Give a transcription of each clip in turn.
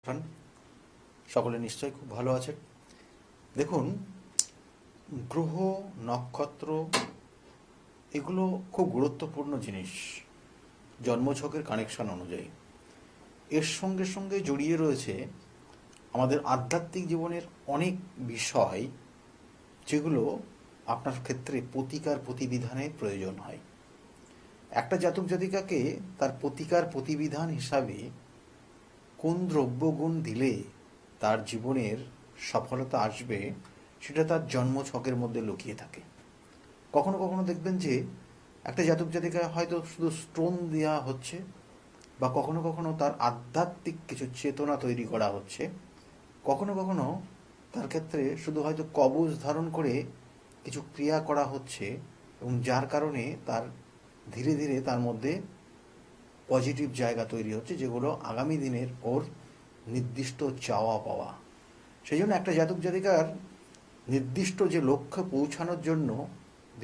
অনুষ্ঠান সকলে নিশ্চয়ই খুব ভালো আছেন। দেখুন, গ্রহ, নক্ষত্র এগুলো খুব গুরুত্বপূর্ণ জিনিস জন্মছকের কানেকশন অনুযায়ী। এর সঙ্গে সঙ্গে জড়িয়ে রয়েছে আমাদের আধ্যাত্মিক জীবনের অনেক বিষয়, যেগুলো আপনার ক্ষেত্রে প্রতিকার প্রতিবিধানের প্রয়োজন হয়। একটা জাতক জাতিকাকে তার প্রতিকার প্রতিবিধান হিসাবে কোন দ্রব্যগুণ দিলে তার জীবনের সফলতা আসবে, সেটা তার জন্মছকের মধ্যে লুকিয়ে থাকে। কখনো কখনো দেখবেন যে একটা জাতক জাতিকা হয়তো শুধু স্টোন দেওয়া হচ্ছে, বা কখনো কখনো তার আধ্যাত্মিক কিছু চেতনা তৈরি করা হচ্ছে, কখনো কখনো তার ক্ষেত্রে শুধু হয়তো কবচ ধারণ করে কিছু ক্রিয়া করা হচ্ছে, এবং যার কারণে তার ধীরে ধীরে তার মধ্যে পজিটিভ জায়গা তৈরি হচ্ছে, যেগুলো আগামী দিনের ওর নির্দিষ্ট চাওয়া পাওয়া। সেই জন্য একটা জাতক জাতিকার নির্দিষ্ট যে লক্ষ্যে পৌঁছানোর জন্য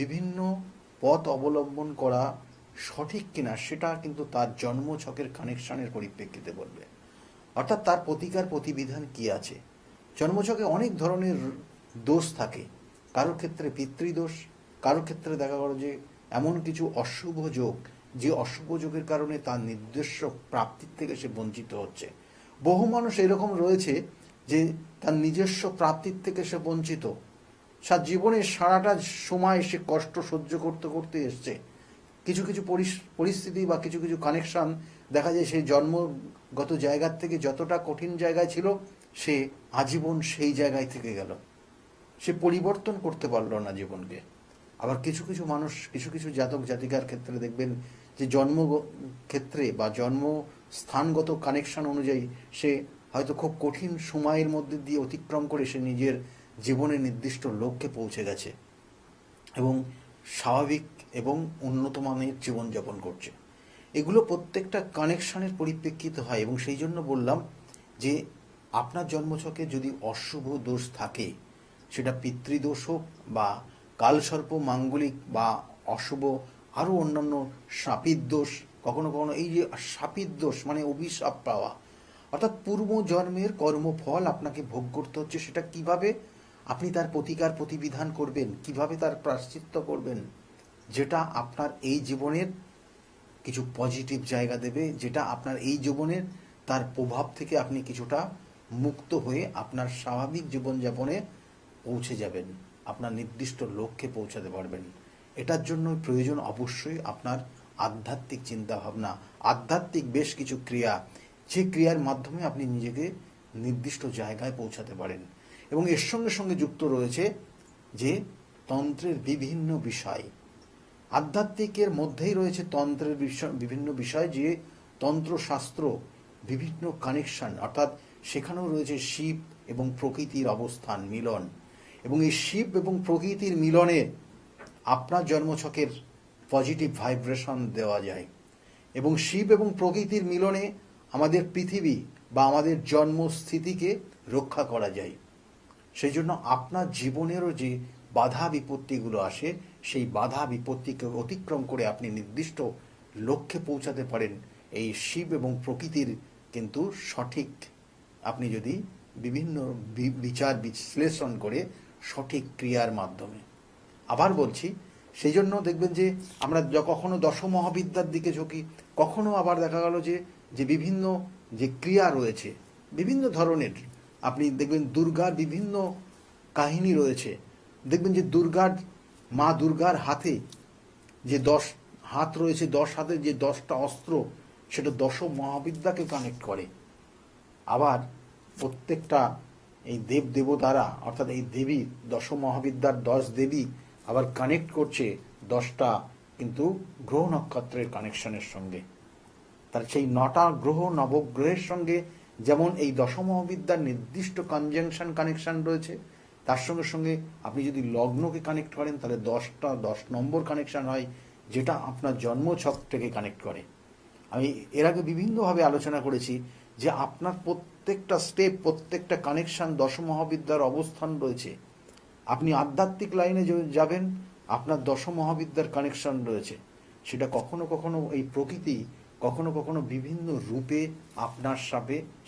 বিভিন্ন পথ অবলম্বন করা সঠিক কিনা, সেটা কিন্তু তার জন্মছকের কানেকশনের পরিপ্রেক্ষিতে বলবে। অর্থাৎ তার প্রতিকার প্রতিবিধান কি আছে। জন্মছকে অনেক ধরনের দোষ থাকে। কারোর ক্ষেত্রে পিতৃদোষ, কারোর ক্ষেত্রে দেখা গেল যে এমন কিছু অশুভ যোগ, যে অশুভ যোগের কারণে তার নির্দিষ্ট প্রাপ্তির থেকে সে বঞ্চিত হচ্ছে। বহু মানুষ এরকম রয়েছে যে তার নিজস্ব প্রাপ্তির থেকে সে বঞ্চিত। তার জীবনের সারাটা সময় সে কষ্ট সহ্য করতে করতে এসছে। কিছু কিছু পরিস্থিতি বা কিছু কিছু কানেকশন দেখা যায় সেই জন্মগত জায়গার থেকে যতটা কঠিন জায়গায় ছিল, সে আজীবন সেই জায়গায় থেকে গেল। সে পরিবর্তন করতে পারলো না জীবনকে। আবার কিছু কিছু মানুষ, কিছু কিছু জাতক জাতিকার ক্ষেত্রে দেখবেন যে জন্ম ক্ষেত্রে বা জন্ম স্থানগত কানেকশন অনুযায়ী সে হয়তো খুব কঠিন সময়ের মধ্যে দিয়ে অতিক্রম করে সে নিজের জীবনের নির্দিষ্ট লক্ষ্যে পৌঁছে গেছে এবং স্বাভাবিক এবং উন্নত মানের জীবনযাপন করছে। এগুলো প্রত্যেকটা কানেকশনের পরিপ্রেক্ষিতে হয়, এবং সেই জন্য বললাম যে আপনার জন্মছকে যদি অশুভ দোষ থাকে, সেটা পিতৃদোষ হোক বা কালসর্প মাঙ্গলিক বা অশুভ আরও অন্যান্য শাপিত দোষ, কখনো কখনো এই যে শাপিত দোষ মানে অভিশাপ পাওয়া, অর্থাৎ পূর্ব জন্মের কর্মফল আপনাকে ভোগ করতে হচ্ছে। সেটা কিভাবে আপনি তার প্রতিকার প্রতিবিধান করবেন, কিভাবে তার প্রায়শ্চিত্ত করবেন, যেটা আপনার এই জীবনের কিছু পজিটিভ জায়গা দেবে, যেটা আপনার এই জীবনের তার প্রভাব থেকে আপনি কিছুটা মুক্ত হয়ে আপনার স্বাভাবিক জীবনযাপনে পৌঁছে যাবেন, আপনার নির্দিষ্ট লক্ষ্যে পৌঁছাতে পারবেন। এটার জন্য প্রয়োজন অবশ্যই আপনার আধ্যাত্মিক চিন্তাভাবনা, আধ্যাত্মিক বেশ কিছু ক্রিয়া, যে ক্রিয়ার মাধ্যমে আপনি নিজেকে নির্দিষ্ট জায়গায় পৌঁছাতে পারেন। এবং এর সঙ্গে সঙ্গে যুক্ত রয়েছে যে তন্ত্রের বিভিন্ন বিষয়। আধ্যাত্মিকের মধ্যেই রয়েছে তন্ত্রের বিভিন্ন বিষয়, যে তন্ত্রশাস্ত্র বিভিন্ন কানেকশন, অর্থাৎ সেখানেও রয়েছে শিব এবং প্রকৃতির অবস্থান মিলন, এবং এই শিব এবং প্রকৃতির মিলনে আপনার জন্মছকের পজিটিভ ভাইব্রেশন দেওয়া যায়, এবং শিব এবং প্রকৃতির মিলনে আমাদের পৃথিবী বা আমাদের জন্মস্থিতিকে রক্ষা করা যায়। সেই জন্য আপনার জীবনেরও যে বাধা বিপত্তিগুলো আসে, সেই বাধা বিপত্তিকে অতিক্রম করে আপনি নির্দিষ্ট লক্ষ্যে পৌঁছাতে পারেন এই শিব এবং প্রকৃতির কিন্তু সঠিক, আপনি যদি বিভিন্ন বিচার বিশ্লেষণ করে সঠিক ক্রিয়ার মাধ্যমে। আবার বলছি, সেই জন্য দেখবেন যে আমরা কখনো দশ মহাবিদ্যার দিকে ঝুঁকি, কখনো আবার দেখা গেল যে যে বিভিন্ন যে ক্রিয়া রয়েছে বিভিন্ন ধরনের, আপনি দেখবেন দুর্গার বিভিন্ন কাহিনী রয়েছে। দেখবেন যে মা দুর্গার হাতে যে 10 হাত রয়েছে, 10 হাতে যে 10টা অস্ত্র, সেটা দশ মহাবিদ্যাকে কানেক্ট করে। আবার প্রত্যেকটা এই দেবতারা, অর্থাৎ এই দেবী, দশ মহাবিদ্যার 10 দেবী আবার কানেক্ট করছে 10টা কিন্তু গ্রহ নক্ষত্রের কানেকশনের সঙ্গে। তার সেই 9টা গ্রহ নবগ্রহের সঙ্গে যেমন এই দশ মহাবিদ্যার নির্দিষ্ট কনজাংশন কানেকশন রয়েছে, তার সঙ্গে সঙ্গে আপনি যদি লগ্নকে কানেক্ট করেন তাহলে 10 নম্বর কানেকশন হয়, যেটা আপনার জন্মছক থেকে কানেক্ট করে। আমি এর আগে বিভিন্নভাবে আলোচনা করেছি যে আপনার প্রত্যেকটা স্টেপ, প্রত্যেকটা কানেকশন দশ মহাবিদ্যার অবস্থান রয়েছে। আপনি আধ্যাত্মিক লাইনে যাবেন, আপনার দশ মহাবিদ্যার কানেকশন রয়েছে। সেটা কখনো কখনো এই প্রকৃতি কখনো কখনো বিভিন্ন রূপে আপনার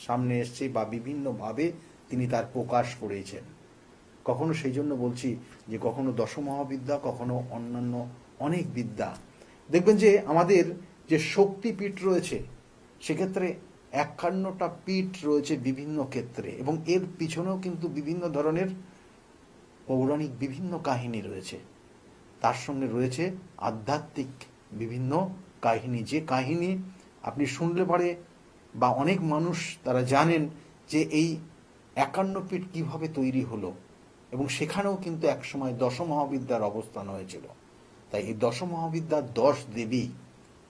সামনে এসছে বা বিভিন্নভাবে তিনি তার প্রকাশ করেছেন। কখনো সেই জন্য বলছি যে কখনো দশমহাবিদ্যা, কখনো অন্যান্য অনেক বিদ্যা। দেখবেন যে আমাদের যে শক্তিপীঠ রয়েছে সেক্ষেত্রে 51টা পীঠ রয়েছে বিভিন্ন ক্ষেত্রে, এবং এর পিছনেও কিন্তু বিভিন্ন ধরনের পৌরাণিক বিভিন্ন কাহিনী রয়েছে। তার সঙ্গে রয়েছে আধ্যাত্মিক বিভিন্ন কাহিনী, যে কাহিনী আপনি শুনলে পরে বা অনেক মানুষ তারা জানেন যে এই 51 পীঠ কিভাবে তৈরি হলো, এবং সেখানেও কিন্তু একসময় দশমহাবিদ্যার অবস্থান হয়েছিল। তাই এই দশমহাবিদ্যার 10 দেবী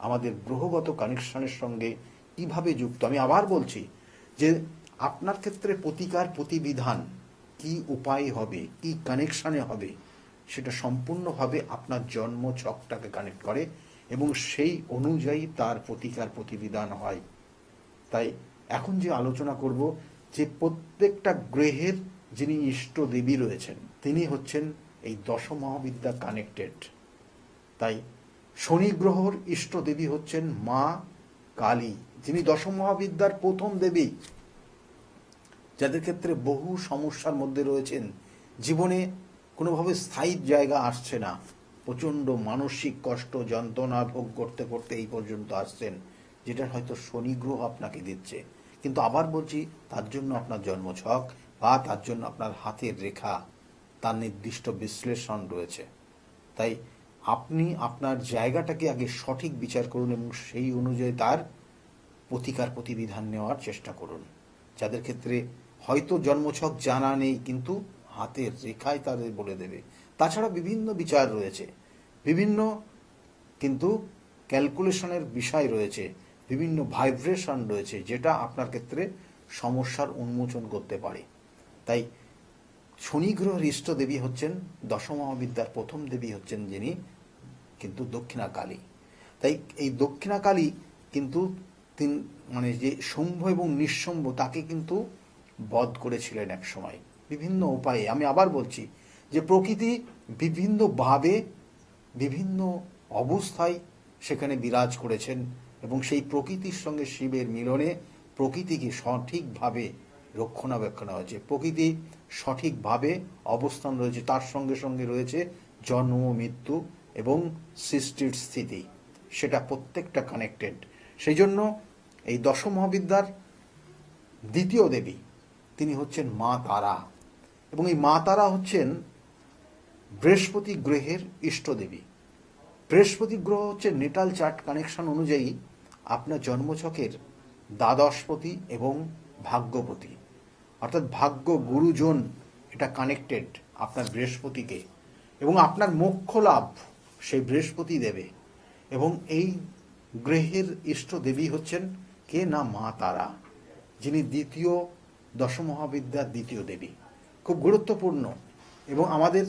আমাদের গ্রহগত কানেকশনের সঙ্গে কিভাবে যুক্ত, আমি আবার বলছি যে আপনার ক্ষেত্রে প্রতিকার প্রতিবিধান কি উপায় হবে, কি কানেকশানে হবে, সেটা সম্পূর্ণভাবে আপনার জন্ম ছকটাকে কানেক্ট করে এবং সেই অনুযায়ী তার প্রতিকার প্রতিবিধান হয়। তাই এখন যে আলোচনা করব যে প্রত্যেকটা গ্রহের যিনি ইষ্ট দেবী রয়েছেন তিনি হচ্ছেন এই দশমহাবিদ্যা কানেক্টেড। তাই শনি গ্রহর ইষ্ট দেবী হচ্ছেন মা কালী, যিনি দশমহাবিদ্যার প্রথম দেবী। যাদের ক্ষেত্রে বহু সমস্যার মধ্যে রয়েছেন, জীবনে কোনোভাবে স্থায়ী জায়গা আসছে না, প্রচণ্ড মানসিক কষ্ট যন্ত্রণা ভোগ করতে করতে এই পর্যন্ত আসছেন, যেটা হয়তো শনি গ্রহ আপনাকে দিচ্ছে। কিন্তু আবার বলছি, তার জন্য আপনার জন্মছক বা তার জন্য আপনার হাতের রেখা, তার নির্দিষ্ট বিশ্লেষণ রয়েছে। তাই আপনি আপনার জায়গাটাকে আগে সঠিক বিচার করুন এবং সেই অনুযায়ী তার প্রতিকার প্রতিবিধান নেওয়ার চেষ্টা করুন। যাদের ক্ষেত্রে হয়তো জন্মছক জানা নেই কিন্তু হাতের রেখায় তাদের বলে দেবে। তাছাড়া বিভিন্ন বিচার রয়েছে, বিভিন্ন কিন্তু ক্যালকুলেশনের বিষয় রয়েছে, বিভিন্ন ভাইব্রেশন রয়েছে, যেটা আপনার ক্ষেত্রে সমস্যার উন্মোচন করতে পারে। তাই শনি গ্রহের ইষ্ট দেবী হচ্ছেন দশমহাবিদ্যার প্রথম দেবী হচ্ছেন যিনি কিন্তু দক্ষিণা কালী। তাই এই দক্ষিণা কালী কিন্তু মানে যে শম্ভ এবং নিঃশম্ভ তাকে কিন্তু বধ করেছিলেন এক সময় বিভিন্ন উপায়ে। আমি আবার বলছি যে প্রকৃতি বিভিন্নভাবে বিভিন্ন অবস্থায় সেখানে বিরাজ করেছেন, এবং সেই প্রকৃতির সঙ্গে শিবের মিলনে প্রকৃতিকে সঠিকভাবে রক্ষণাবেক্ষণ হয়েছে, প্রকৃতি সঠিকভাবে অবস্থান রয়েছে, তার সঙ্গে সঙ্গে রয়েছে জন্ম মৃত্যু এবং সৃষ্টির স্থিতি, সেটা প্রত্যেকটা কানেক্টেড। সেই জন্য এই দশমহাবিদ্যার দ্বিতীয় দেবী তিনি হচ্ছেন মা তারা, এবং এই মা তারা হচ্ছেন বৃহস্পতি গ্রহের ইষ্ট দেবী। বৃহস্পতি গ্রহ হচ্ছে নেটাল চার্ট কানেকশন অনুযায়ী আপনার জন্মছকের দ্বাদশপতি এবং ভাগ্যপতি, অর্থাৎ ভাগ্য গুরুজন, এটা কানেক্টেড আপনার বৃহস্পতিকে, এবং আপনার মোক্ষ লাভ সেই বৃহস্পতি দেবে। এবং এই গ্রহের ইষ্ট দেবী হচ্ছেন কে না মা তারা, যিনি দ্বিতীয় দশমহাবিদ্যার দ্বিতীয় দেবী, খুব গুরুত্বপূর্ণ। এবং আমাদের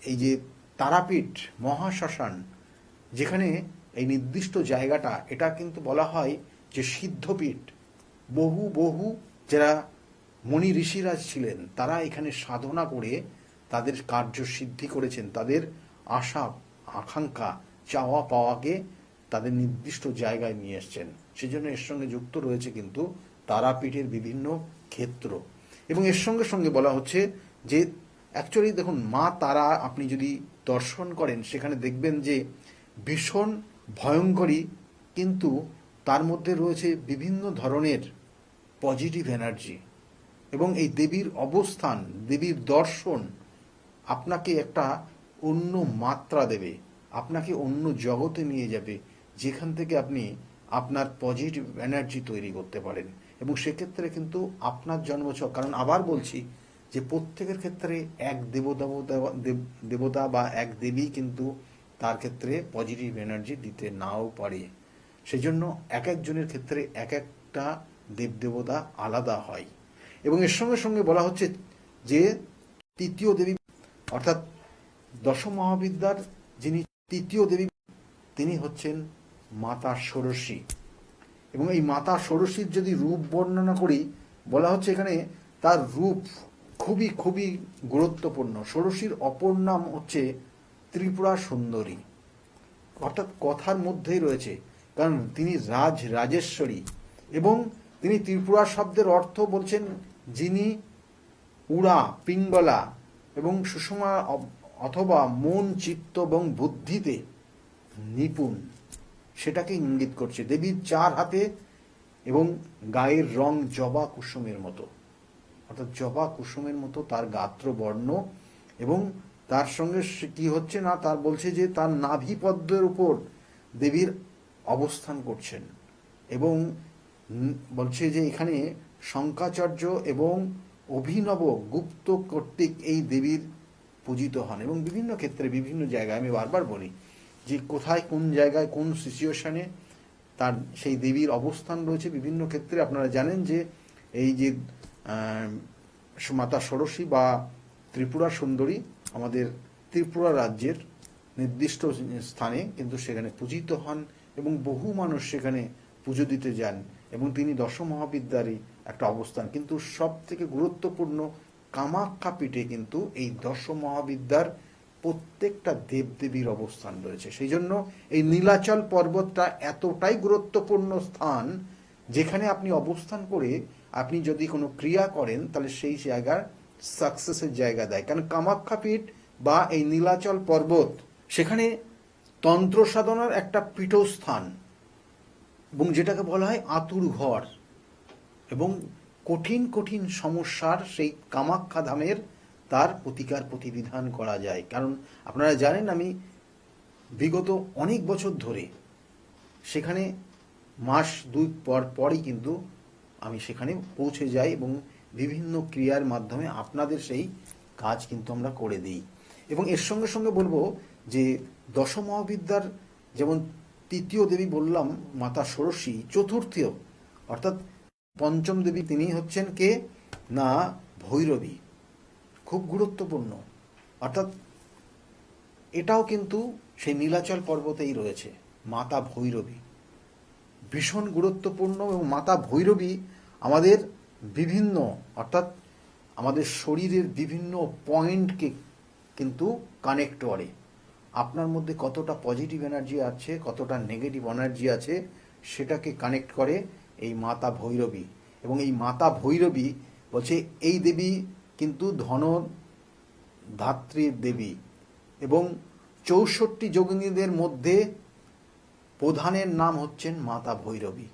এই যে তারাপীঠ মহাশ্মশান, যেখানে এই নির্দিষ্ট জায়গাটা, এটা কিন্তু বলা হয় যে সিদ্ধপীঠ। বহু বহু যারা মনি ঋষিরাজ ছিলেন তারা এখানে সাধনা করে তাদের কার্য সিদ্ধি করেছেন, তাদের আশা আকাঙ্ক্ষা চাওয়া পাওয়াকে তাদের নির্দিষ্ট জায়গায় নিয়ে এসছেন। সেজন্য এর সঙ্গে যুক্ত রয়েছে কিন্তু তারাপীঠের বিভিন্ন ক্ষেত্র। এবং এর সঙ্গে সঙ্গে বলা হচ্ছে যে অ্যাকচুয়ালি দেখুন, মা তারা আপনি যদি দর্শন করেন সেখানে দেখবেন যে ভীষণ ভয়ঙ্করী, কিন্তু তার মধ্যে রয়েছে বিভিন্ন ধরনের পজিটিভ এনার্জি, এবং এই দেবীর অবস্থান, দেবীর দর্শন আপনাকে একটা অন্য মাত্রা দেবে, আপনাকে অন্য জগতে নিয়ে যাবে, যেখান থেকে আপনি আপনার পজিটিভ এনার্জি তৈরি করতে পারেন। এবং সেক্ষেত্রে কিন্তু আপনার জন্মছক, কারণ আবার বলছি যে প্রত্যেকের ক্ষেত্রে এক দেবতা বা এক দেবী কিন্তু তার ক্ষেত্রে পজিটিভ এনার্জি দিতে নাও পারে। সেজন্য এক একজনের ক্ষেত্রে এক একটা দেবদেবতা আলাদা হয়। এবং এর সঙ্গে সঙ্গে বলা হচ্ছে যে তৃতীয় দেবী, অর্থাৎ দশম মহাবিদ্যার যিনি তৃতীয় দেবী তিনি হচ্ছেন মাতা ষোড়শী। এবং এই মাতা ষোড়শীর যদি রূপ বর্ণনা করি, বলা হচ্ছে এখানে তার রূপ খুবই খুবই গুরুত্বপূর্ণ। ষোড়শীর অপর নাম হচ্ছে ত্রিপুরা সুন্দরী, অর্থাৎ কথার মধ্যেই রয়েছে, কারণ তিনি রাজেশ্বরী, এবং তিনি ত্রিপুরা শব্দের অর্থ বলছেন যিনি উড়া, পিঙ্গলা এবং সুষমা অথবা মন, চিত্ত এবং বুদ্ধিতে নিপুণ, সেটাকে ইঙ্গিত করছে। দেবীর 4 হাতে এবং গায়ের রং জবা কুসুমের মতো, অর্থাৎ জবা কুসুমের মতো তার গাত্র বর্ণ, এবং তার সঙ্গে কি হচ্ছে না, তার বলছে যে তার নাভি পদ্মের উপর দেবীর অবস্থান করছেন, এবং বলছে যে এখানে শঙ্করাচার্য এবং অভিনব গুপ্ত কর্তৃক এই দেবীর পূজিত হন। এবং বিভিন্ন ক্ষেত্রে বিভিন্ন জায়গায়, আমি বারবার বলি যে কোথায় কোন জায়গায় কোন সিচুয়েশনে তার সেই দেবীর অবস্থান রয়েছে বিভিন্ন ক্ষেত্রে। আপনারা জানেন যে এই যে মাতা ষোড়শী বা ত্রিপুরা সুন্দরী আমাদের ত্রিপুরা রাজ্যের নির্দিষ্ট স্থানে কিন্তু সেখানে পূজিত হন, এবং বহু মানুষ সেখানে পুজো দিতে যান, এবং তিনি দশমহাবিদ্যারই একটা অবস্থান। কিন্তু সব থেকে গুরুত্বপূর্ণ, কামাখ্যা পীঠে কিন্তু এই দশমহাবিদ্যার প্রত্যেকটা দেবদেবীর অবস্থান রয়েছে। সেই জন্য এই নীলাচল পর্বতটা এতটাই গুরুত্বপূর্ণ স্থান, যেখানে আপনি অবস্থান করে আপনি যদি কোনো ক্রিয়া করেন তাহলে সেই জায়গার সাকসেসের জায়গা দেয়। কারণ কামাখ্যা পীঠ বা এই নীলাচল পর্বত, সেখানে তন্ত্র সাধনার একটা পীঠস্থান, এবং যেটাকে বলা হয় আতুর ঘর, এবং কঠিন কঠিন সমস্যার সেই কামাখ্যা ধামের তার প্রতিকার প্রতিবিধান করা যায়। কারণ আপনারা জানেন আমি বিগত অনেক বছর ধরে সেখানে মাস 2 পরই কিন্তু আমি সেখানে পৌঁছে যাই, এবং বিভিন্ন ক্রিয়ার মাধ্যমে আপনাদের সেই কাজ কিন্তু আমরা করে দিই। এবং এর সঙ্গে সঙ্গে বলবো যে দশমহাবিদ্যার যেমন তৃতীয় দেবী বললাম মাতা ষোড়শী, চতুর্থীয় অর্থাৎ পঞ্চম দেবী তিনি হচ্ছেন কে না ভৈরবী, খুব গুরুত্বপূর্ণ। অর্থাৎ এটাও কিন্তু সেই নীলাচল পর্বতেই রয়েছে মাতা ভৈরবী, ভীষণ গুরুত্বপূর্ণ। এবং মাতা ভৈরবী আমাদের বিভিন্ন, অর্থাৎ আমাদের শরীরের বিভিন্ন পয়েন্টকে কিন্তু কানেক্ট করে। আপনার মধ্যে কতটা পজিটিভ এনার্জি আছে, কতটা নেগেটিভ এনার্জি আছে, সেটাকে কানেক্ট করে এই মাতা ভৈরবী। এবং এই মাতা ভৈরবী বলছে এই দেবী কিন্তু ধন ধাত্রীর দেবী, এবং 64 যোগিনীদের মধ্যে প্রধানের নাম হচ্ছেন মাতা ভৈরবী।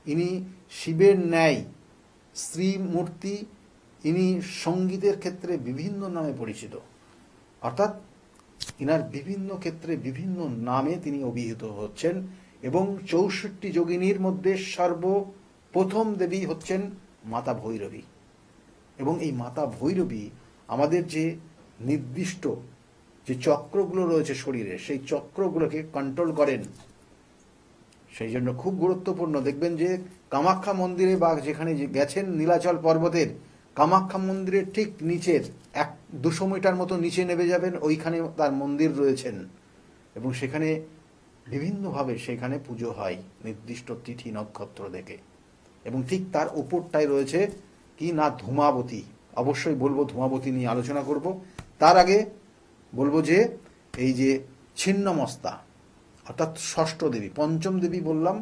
ইনি শিবের ন্যায় শ্রীমূর্তি, ইনি সঙ্গীতের ক্ষেত্রে বিভিন্ন নামে পরিচিত, অর্থাৎ ইনার বিভিন্ন ক্ষেত্রে বিভিন্ন নামে তিনি অভিহিত হচ্ছেন। এবং 64 যোগিনীর মধ্যে সর্বপ্রথম দেবী হচ্ছেন মাতা ভৈরবী। এবং এই মাতা ভৈরবী আমাদের যে নির্দিষ্ট যে চক্রগুলো রয়েছে শরীরে, সেই চক্রগুলোকে কন্ট্রোল করেন। সেই জন্য খুব গুরুত্বপূর্ণ। দেখবেন যে কামাখ্যা মন্দিরে বা যেখানে গেছেন নীলাচল পর্বতের কামাখ্যা মন্দিরের ঠিক নিচের 100-200 মিটার মতো নিচে নেমে যাবেন, ওইখানে তার মন্দির রয়েছেন, এবং সেখানে বিভিন্নভাবে সেখানে পুজো হয় নির্দিষ্ট তিথি নক্ষত্র দেখে। এবং ঠিক তার উপরটায় রয়েছে কি না ধূমাবতী। অবশ্যই বলবো ধূমাবতী নিয়ে আলোচনা করব। তার আগে বলবো যে এই যে ছিন্নমস্তা অর্থাৎ ষষ্ঠ দেবী, পঞ্চম দেবী বললাম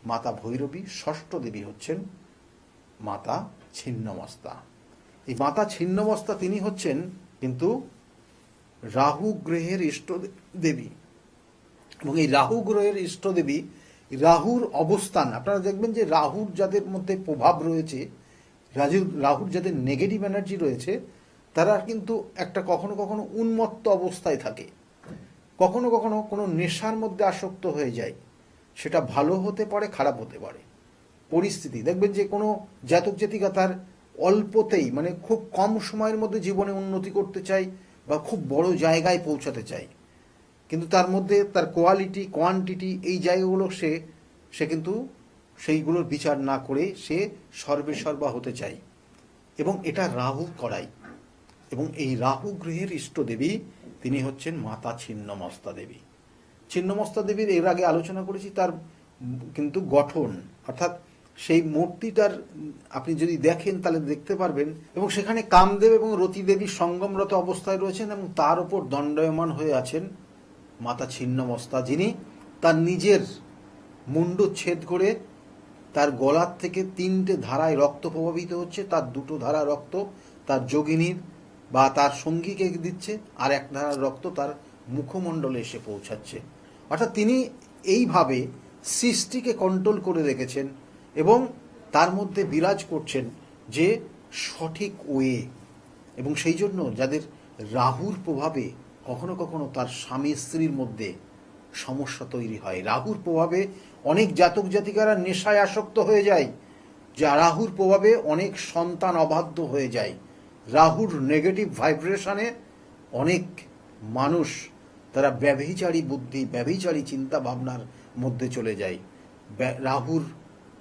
মাতা ভৈরবী, ষষ্ঠ দেবী হচ্ছেন মাতা ছিন্নমস্তা। এই মাতা ছিন্নমস্তা তিনি হচ্ছেন কিন্তু রাহু গ্রহের ইষ্ট দেবী। এবং এই রাহু গ্রহের ইষ্ট দেবী, রাহুর অবস্থান আপনারা দেখবেন যে রাহুর যাদের মধ্যে প্রভাব রয়েছে, রাহুর যাদের নেগেটিভ এনার্জি রয়েছে, তারা কিন্তু একটা কখনো কখনো উন্মত্ত অবস্থায় থাকে, কখনো কখনো কোনো নেশার মধ্যে আসক্ত হয়ে যায়। সেটা ভালো হতে পারে, খারাপ হতে পারে পরিস্থিতি। দেখবেন যে কোনো জাতক জাতিকা তার অল্পতেই মানে খুব কম সময়ের মধ্যে জীবনে উন্নতি করতে চাই বা খুব বড় জায়গায় পৌঁছাতে চাই, কিন্তু তার মধ্যে তার কোয়ালিটি কোয়ান্টিটি এই জায়গাগুলো সে কিন্তু সেইগুলোর বিচার না করে সে সর্বেসর্বা হতে চায়, এবং এটা রাহু করায়। এবং এই রাহু গ্রহের ইষ্ট দেবী তিনি হচ্ছেন মাতা ছিন্নমস্তা দেবী। ছিন্নমস্তা দেবীর এর আগে আলোচনা করেছি, তার কিন্তু গঠন অর্থাৎ সেই মূর্তিটার আপনি যদি দেখেন তাহলে দেখতে পারবেন, এবং সেখানে কামদেব এবং রতি দেবী সঙ্গমরত অবস্থায় রয়েছেন, এবং তার উপর দণ্ডায়মান হয়ে আছেন মাতা ছিন্নমস্তা, যিনি তার নিজের মুন্ডু ছেদ করে তার গলার থেকে 3টে ধারায় রক্ত প্রবাহিত হচ্ছে, তার 2টো ধারা রক্ত তার যোগিনীর বা তার সঙ্গীকে দিচ্ছে, আর এক ধারা রক্ত তার মুখমণ্ডলে এসে পৌঁছাচ্ছে। অর্থাৎ তিনি এইভাবে সৃষ্টিকে কন্ট্রোল করে রেখেছেন এবং তার মধ্যে বিরাজ করছেন যে সঠিক ওয়ে। এবং সেই জন্য যাদের রাহুর প্রভাবে কখনো কখনো তার স্বামী স্ত্রীর মধ্যে সমস্যা তৈরি হয়, রাহুর প্রভাবে অনেক জাতক জাতিকারা নেশায় আসক্ত হয়ে যায়, যা রাহুর প্রভাবে অনেক সন্তান অবাধ্য হয়ে যায়, রাহুর নেগেটিভ ভাইব্রেশনে অনেক মানুষ তারা ব্যভিচারী বুদ্ধি, ব্যভিচারী চিন্তা ভাবনার মধ্যে চলে যায়, রাহুর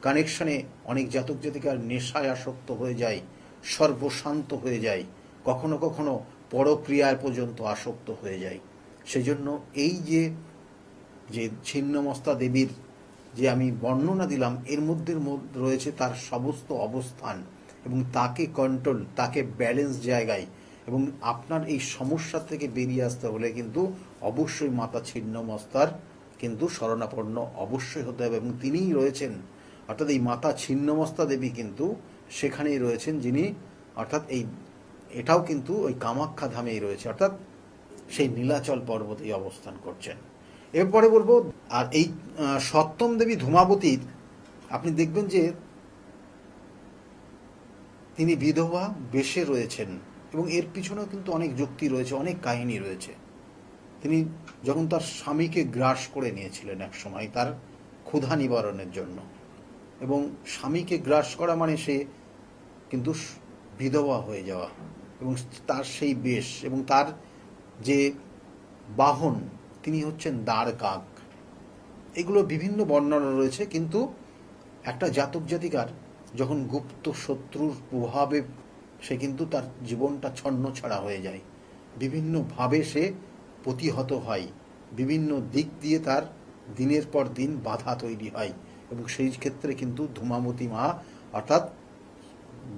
কানেকশনে অনেক জাতক জাতিকার নেশায় আসক্ত হয়ে যায়, সর্বশান্ত হয়ে যায়, কখনো কখনো পরক্রিয়ার পর্যন্ত আসক্ত হয়ে যায়। সেজন্য এই যে ছিন্নমস্তা দেবীর যে আমি বর্ণনা দিলাম, এর মধ্যে রয়েছে তার সমস্ত অবস্থান এবং তাকে কন্ট্রোল, তাকে ব্যালেন্স জায়গায়। এবং আপনার এই সমস্যা থেকে বেরিয়ে আসতে হলে কিন্তু অবশ্যই মাতা ছিন্নমস্তার কিন্তু শরণাপন্ন অবশ্যই হতে হবে, এবং তিনিই রয়েছেন। অর্থাৎ এই মাতা ছিন্নমস্তা দেবী কিন্তু সেখানেই রয়েছেন, যিনি অর্থাৎ এটাও কিন্তু ওই কামাখ্যা ধামেই রয়েছে, অর্থাৎ সেই নীলাচল পর্বতেই অবস্থান করছেন। এরপরে বলবো, আর এই সপ্তম দেবী ধূমাবতীর আপনি দেখবেন যে তিনি বিধবা বেশে রয়েছেন, এবং এর পিছনেও কিন্তু অনেক যুক্তি রয়েছে, অনেক কাহিনী রয়েছে। তিনি যখন তার স্বামীকে গ্রাস করে নিয়েছিলেন এক সময় তার ক্ষুধা নিবারণের জন্য, এবং স্বামীকে গ্রাস করা মানে সে কিন্তু বিধবা হয়ে যাওয়া, এবং তার সেই বেশ এবং তার যে বাহন তিনি হচ্ছেন দাঁড় কাক। এগুলো বিভিন্ন বর্ণনা রয়েছে, কিন্তু একটা জাতক জাতিকার যখন গুপ্ত শত্রুর প্রভাবে সে কিন্তু তার জীবনটা ছন্নছাড়া হয়ে যায়, বিভিন্নভাবে সে প্রতিহত হয়, বিভিন্ন দিক দিয়ে তার দিনের পর দিন বাধা তৈরি হয়, এবং সেই ক্ষেত্রে কিন্তু ধূমাবতী মা অর্থাৎ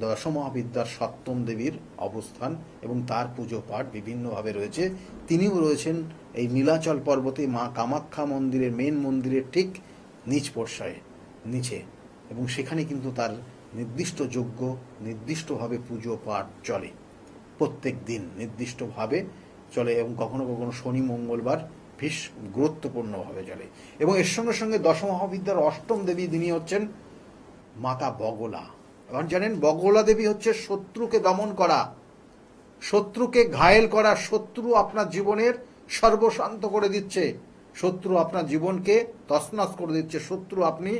দশমহাবিদ্যার সপ্তম দেবীর অবস্থান এবং তার পুজো পাঠ বিভিন্নভাবে রয়েছে। তিনিও রয়েছেন এই নীলাচল পর্বতে মা কামাখ্যা মন্দিরের মেন মন্দিরের ঠিক নিচ পর্যায়ে নিচে, এবং সেখানে কিন্তু তার নির্দিষ্ট যজ্ঞ, নির্দিষ্টভাবে পুজো পাঠ চলে, প্রত্যেক দিন নির্দিষ্টভাবে চলে, এবং কখনো কখনো শনি মঙ্গলবার বেশ গুরুত্বপূর্ণভাবে চলে। এবং এর সঙ্গে সঙ্গে দশমহাবিদ্যার অষ্টম দেবী তিনি হচ্ছেন মাতা বগলা। এবার জানেন বগলা দেবী হচ্ছে শত্রুকে দমন করা, শত্রুকে ঘায়েল করা, শত্রু আপনার জীবনের সর্বশান্ত করে দিচ্ছে, শত্রু আপনার জীবনকে তছনছ করে দিচ্ছে, শত্রু আপনি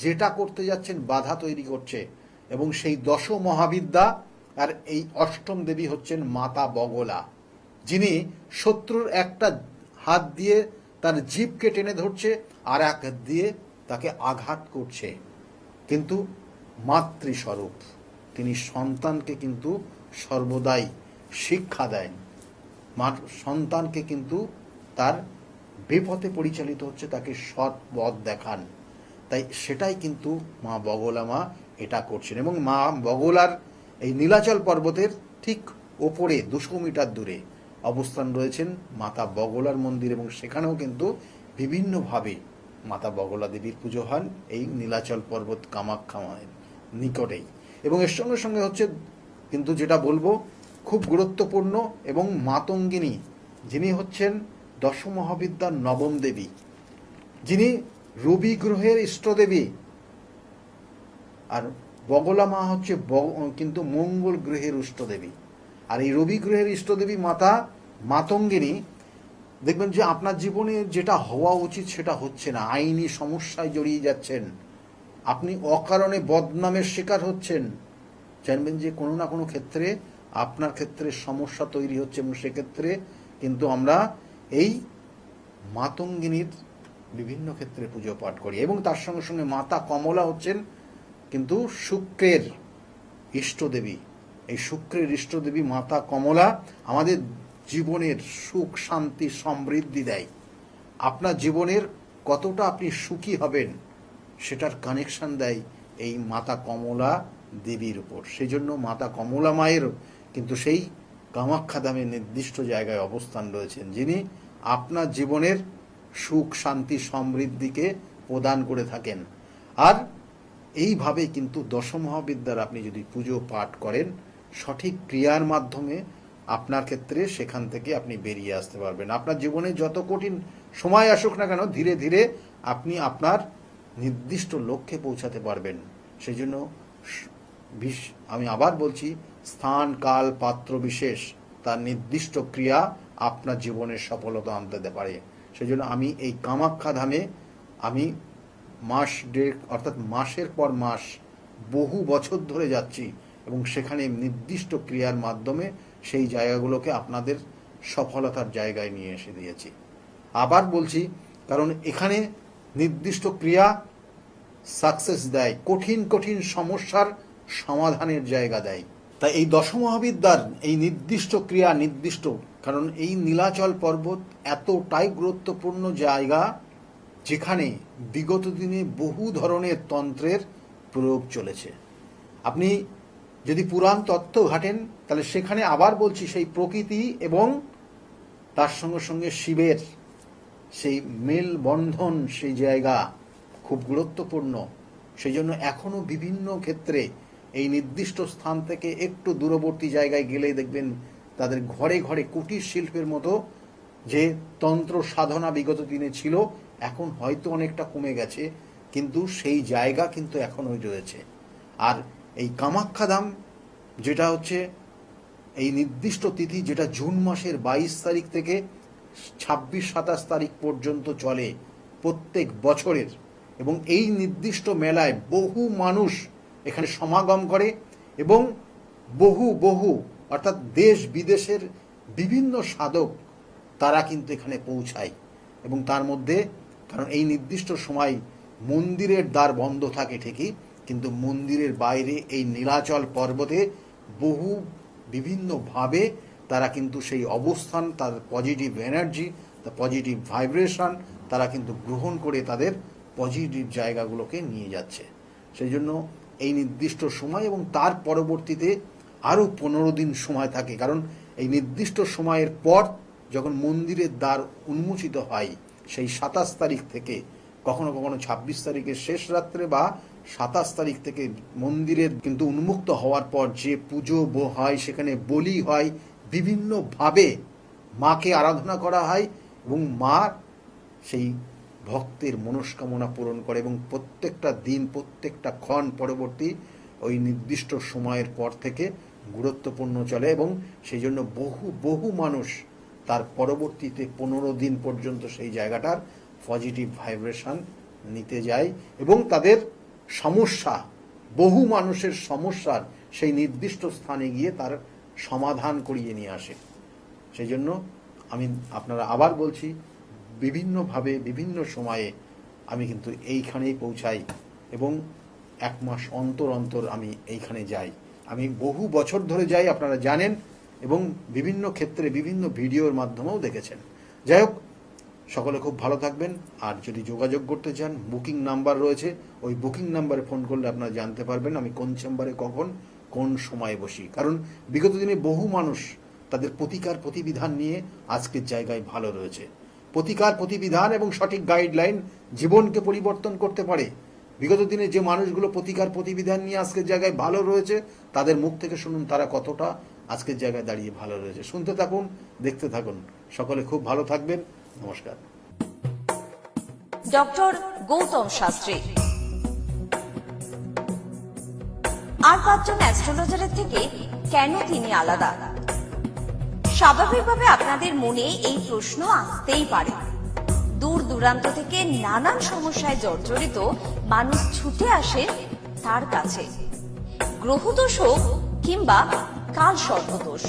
যেটা করতে যাচ্ছেন বাধা তৈরি করছে। এবং সেই দশ মহাবিদ্যা আর এই অষ্টম দেবী হচ্ছেন মাতা বগলা, যিনি শত্রুর একটা হাত দিয়ে তার জিভকে টেনে ধরছে আর এক হাত দিয়ে তাকে আঘাত করছে, কিন্তু মাতৃস্বরূপ তিনি সন্তানকে কিন্তু সর্বদাই শিক্ষা দেন, সন্তানকে কিন্তু তার বিপথে পরিচালিত হচ্ছে তাকে সৎ পথ দেখান, তাই সেটাই কিন্তু মা বগলা মা এটা করছেন। এবং মা বগলার এই নীলাচল পর্বতের ঠিক ওপরে 200 মিটার দূরে অবস্থান রয়েছেন মাতা বগলার মন্দির, এবং সেখানেও কিন্তু বিভিন্নভাবে মাতা বগলা দেবীর পুজো হন এই নীলাচল পর্বত কামাখ্যা মায়ের নিকটেই। এবং এর সঙ্গে সঙ্গে হচ্ছে কিন্তু যেটা বলবো খুব গুরুত্বপূর্ণ, এবং মাতঙ্গিনী যিনি হচ্ছেন দশমহাবিদ্যার নবম দেবী, যিনি রবি গ্রহের ইষ্টদেবী, আর বগলা মা হচ্ছে কিন্তু মঙ্গল গ্রহের ইষ্টদেবী। আর এই রবি গ্রহের ইষ্টদেবী মাতা মাতঙ্গিনী দেখবেন যে আপনার জীবনে যেটা হওয়া উচিত সেটা হচ্ছে না, আইনি সমস্যায় জড়িয়ে যাচ্ছেন, আপনি অকারণে বদনামের শিকার হচ্ছেন, জানবেন যে কোনো না কোনো ক্ষেত্রে আপনার ক্ষেত্রে সমস্যা তৈরি হচ্ছে, এবং সেক্ষেত্রে কিন্তু আমরা এই মাতঙ্গিনীর বিভিন্ন ক্ষেত্রে পুজো পাঠ করি। এবং তার সঙ্গে সঙ্গে মাতা কমলা হচ্ছেন কিন্তু শুক্রের ইষ্টদেবী, এই শুক্রের ইষ্টদেবী মাতা কমলা আমাদের জীবনের সুখ শান্তি সমৃদ্ধি দেয়, আপনার জীবনের কতটা আপনি সুখী হবেন সেটার কানেকশন দেয় এই মাতা কমলা দেবীর উপর। সেই জন্য মাতা কমলা মায়ের কিন্তু সেই কামাখ্যা ধামের নির্দিষ্ট জায়গায় অবস্থান রয়েছেন, যিনি আপনার জীবনের সুখ শান্তি সমৃদ্ধিকে প্রদান করে থাকেন। আর এইভাবে কিন্তু দশমহাবিদ্যার আপনি যদি পুজো পাঠ করেন সঠিক ক্রিয়ার মাধ্যমে আপনার ক্ষেত্রে সেখান থেকে আপনি বেরিয়ে আসতে পারবেন। আপনার জীবনে যত কঠিন সময় আসুক না কেন ধীরে ধীরে আপনি আপনার নির্দিষ্ট লক্ষ্যে পৌঁছাতে পারবেন। সেই জন্য আমি আবার বলছি, স্থান কাল পাত্র বিশেষ তার নির্দিষ্ট ক্রিয়া আপনার জীবনের সফলতা আনতে পারে। সেই জন্য আমি এই কামাখ্যা ধামে আমি মাস দেড় অর্থাৎ মাসের পর মাস বহু বছর ধরে যাচ্ছি এবং সেখানে নির্দিষ্ট ক্রিয়ার মাধ্যমে সেই জায়গাগুলোকে আপনাদের সফলতার জায়গায় নিয়ে এসে দিয়েছি। আবার বলছি, কারণ এখানে নির্দিষ্ট ক্রিয়া সাকসেস দেয়, কঠিন কঠিন সমস্যার সমাধানের জায়গা দেয়। তাই এই দশমহাবিদ্যার এই নির্দিষ্ট ক্রিয়া নির্দিষ্ট, কারণ এই নীলাচল পর্বত এতটাই গুরুত্বপূর্ণ জায়গা যেখানে বিগত দিনে বহু ধরনের তন্ত্রের প্রয়োগ চলেছে। আপনি যদি পুরাণ তত্ত্ব ঘাটেন তাহলে সেখানে আবার বলছি সেই প্রকৃতি এবং তার সঙ্গে সঙ্গে শিবের সেই মেলবন্ধন, সেই জায়গা খুব গুরুত্বপূর্ণ। সেই জন্য এখনো বিভিন্ন ক্ষেত্রে এই নির্দিষ্ট স্থান থেকে একটু দূরবর্তী জায়গায় গেলেই দেখবেন তাদের ঘরে ঘরে কুটির শিল্পের মতো যে তন্ত্র সাধনা বিগত দিনে ছিল এখন হয়তো অনেকটা কমে গেছে, কিন্তু সেই জায়গা কিন্তু এখনোই রয়েছে। আর এই কামাখ্যাধাম যেটা হচ্ছে এই নির্দিষ্ট তিথি, যেটা জুন মাসের 22 তারিখ থেকে 26-27 তারিখ পর্যন্ত চলে প্রত্যেক বছরের, এবং এই নির্দিষ্ট মেলায় বহু মানুষ এখানে সমাগম করে এবং বহু বহু অর্থাৎ দেশ বিদেশের বিভিন্ন সাধক তারা কিন্তু এখানে পৌঁছায়। এবং তার মধ্যে, কারণ এই নির্দিষ্ট সময় মন্দিরের দ্বার বন্ধ থাকে ঠিকই, কিন্তু মন্দিরের বাইরে এই নীলাচল পর্বতে বহু বিভিন্নভাবে তারা কিন্তু সেই অবস্থান, তার পজিটিভ এনার্জি, তার পজিটিভ ভাইব্রেশন তারা কিন্তু গ্রহণ করে তাদের পজিটিভ জায়গাগুলোকে নিয়ে যাচ্ছে। সেই জন্য এই নির্দিষ্ট সময় এবং তার পরবর্তীতে আরও 15 দিন সময় থাকে, কারণ এই নির্দিষ্ট সময়ের পর যখন মন্দিরের দ্বার উন্মোচিত হয় সেই 27 তারিখ থেকে, কখনো কখনো 26 তারিখের শেষ রাত্রে বা 27 তারিখ থেকে মন্দিরের কিন্তু উন্মুক্ত হওয়ার পর যে পুজো হয়, সেখানে বলি হয়, বিভিন্নভাবে মাকে আরাধনা করা হয় এবং মা সেই ভক্তের মনস্কামনা পূরণ করে এবং প্রত্যেকটা দিন প্রত্যেকটা ক্ষণ পরবর্তী ওই নির্দিষ্ট সময়ের পর থেকে গুরুত্বপূর্ণ চলে এবং সেই জন্য বহু বহু মানুষ তার পরবর্তীতে 15 দিন পর্যন্ত সেই জায়গাটার পজিটিভ ভাইব্রেশন নিতে যায় এবং তাদের সমস্যা, বহু মানুষের সমস্যার সেই নির্দিষ্ট স্থানে গিয়ে তার সমাধান করিয়ে নিয়ে আসে। সেই জন্য আমি আপনারা আবার বলছি, বিভিন্নভাবে বিভিন্ন সময়ে আমি কিন্তু এইখানেই পৌঁছাই এবং 1 মাস অন্তর অন্তর আমি এইখানে যাই। আমি বহু বছর ধরে যাই, আপনারা জানেন, এবং বিভিন্ন ক্ষেত্রে বিভিন্ন ভিডিওর মাধ্যমেও দেখেছেন। যাই হোক, সকলে খুব ভালো থাকবেন। আর যদি যোগাযোগ করতে চান, বুকিং নাম্বার রয়েছে, ওই বুকিং নাম্বারে ফোন করলে আপনারা জানতে পারবেন আমি কোন চেম্বারে কখন কোন সময়ে বসি। কারণ বিগত দিনে বহু মানুষ তাদের প্রতিকার প্রতিবিধান নিয়ে আজকের জায়গায় ভালো রয়েছে। প্রতিকার প্রতিবিধান এবং সঠিক গাইডলাইন জীবনকে পরিবর্তন করতে পারে। বিগত দিনে যে মানুষগুলো প্রতিকার প্রতিবিধান নিয়ে আজকের জায়গায় ভালো রয়েছে তাদের মুখ থেকে শুনুন তারা কতটা আজকের জায়গায় দাঁড়িয়ে ভালো রয়েছে। শুনতে থাকুন, দেখতে থাকুন। সকলে খুব ভালো থাকবেন। নমস্কার। ডক্টর গৌতম শাস্ত্রী আর 5 জন অ্যাস্ট্রোলজারের থেকে কেন তিনি আলাদা? স্বাভাবিকভাবে আপনাদের মনে এই প্রশ্ন আসতেই পারে। দূর দূরান্ত থেকে নানান সমস্যায় জর্জরিত মানুষ ছুটে আসে তার কাছে। গ্রহদোষ হোক কিংবা কাল সর্পদোষ,